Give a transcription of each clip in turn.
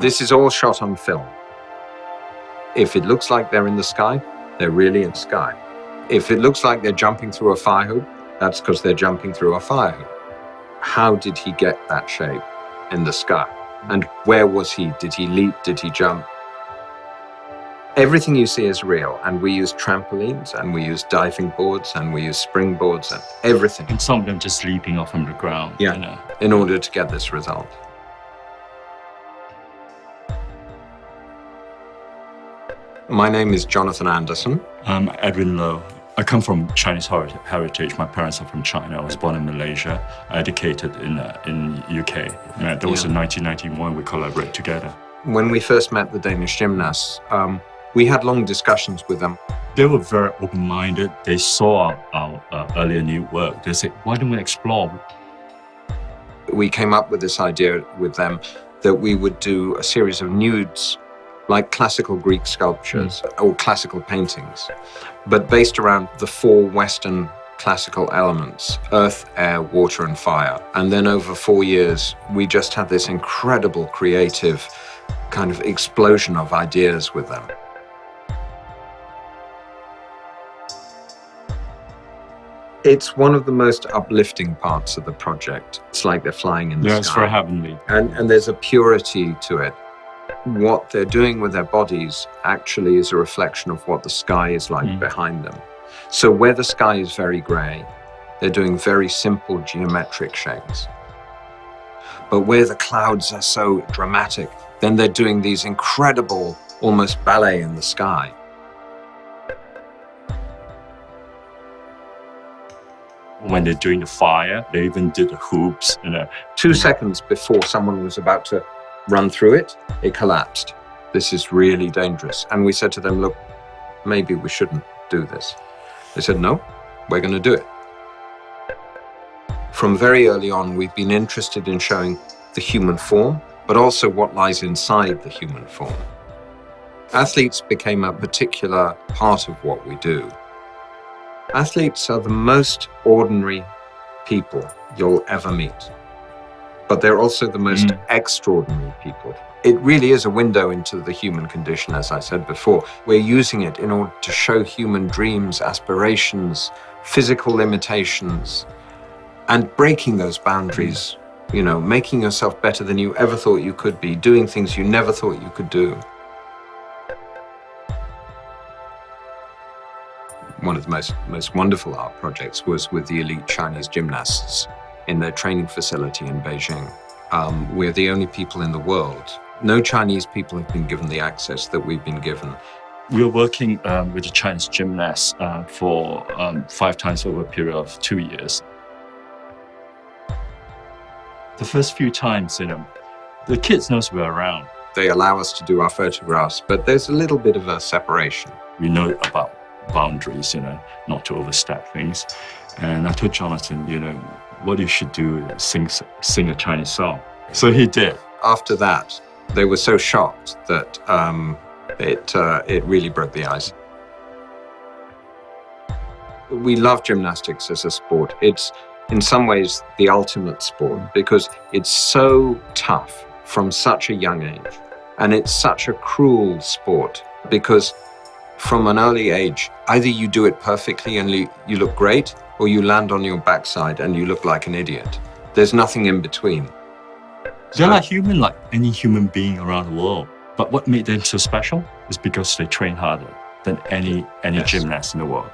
This is all shot on film. If it looks like they're in the sky, they're really in the sky. If it looks like they're jumping through a fire hoop, that's because they're jumping through a fire hoop. How did he get that shape in the sky? And where was he? Did he leap? Did he jump? Everything you see is real, and we use trampolines, and we use diving boards, and we use springboards, and everything. And some of them just leaping off from the ground. Yeah, you know? In order to get this result. My name is Jonathan Anderson. I'm Edwin Lowe. I come from Chinese heritage. My parents are from China. I was born in Malaysia, educated in UK. That was in 1991. We collaborated together. When we first met the Danish gymnasts, we had long discussions with them. They were very open-minded. They saw our earlier new work. They said, why don't we explore? We came up with this idea with them that we would do a series of nudes, like classical Greek sculptures or classical paintings, but based around the four Western classical elements: earth, air, water, and fire. And then over 4 years, we just had this incredible creative kind of explosion of ideas with them. It's one of the most uplifting parts of the project. It's like they're flying in the sky. It's very heavenly. And there's a purity to it. What they're doing with their bodies actually is a reflection of what the sky is like behind them. So where the sky is very gray, they're doing very simple geometric shapes. But where the clouds are so dramatic, then they're doing these incredible, almost ballet in the sky. When they're doing the fire, they even did the hoops. 2 seconds before someone was about to run through it, it collapsed. This is really dangerous. And we said to them, look, maybe we shouldn't do this. They said, no, we're going to do it. From very early on, we've been interested in showing the human form, but also what lies inside the human form. Athletes became a particular part of what we do. Athletes are the most ordinary people you'll ever meet, but they're also the most extraordinary people. It really is a window into the human condition, as I said before. We're using it in order to show human dreams, aspirations, physical limitations, and breaking those boundaries, you know, making yourself better than you ever thought you could be, doing things you never thought you could do. One of the most wonderful art projects was with the elite Chinese gymnasts in their training facility in Beijing. We're the only people in the world. No Chinese people have been given the access that we've been given. We were working with the Chinese gymnasts for 5 times over a period of 2 years. The first few times, you know, the kids knows we're around. They allow us to do our photographs, but there's a little bit of a separation. We know about boundaries, you know, not to overstep things. And I told Jonathan, you know, what you should do is sing a Chinese song. So he did. After that, they were so shocked that it really broke the ice. We love gymnastics as a sport. It's in some ways the ultimate sport because it's so tough from such a young age. And it's such a cruel sport because from an early age, either you do it perfectly and you look great, or you land on your backside and you look like an idiot. There's nothing in between. They're like human, like any human being around the world. But what made them so special is because they train harder than any gymnast in the world.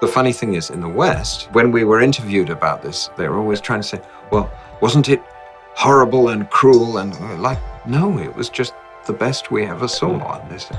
The funny thing is, in the West, when we were interviewed about this, they were always trying to say, well, wasn't it horrible and cruel? And we were like, no, it was just the best we ever saw. And they said,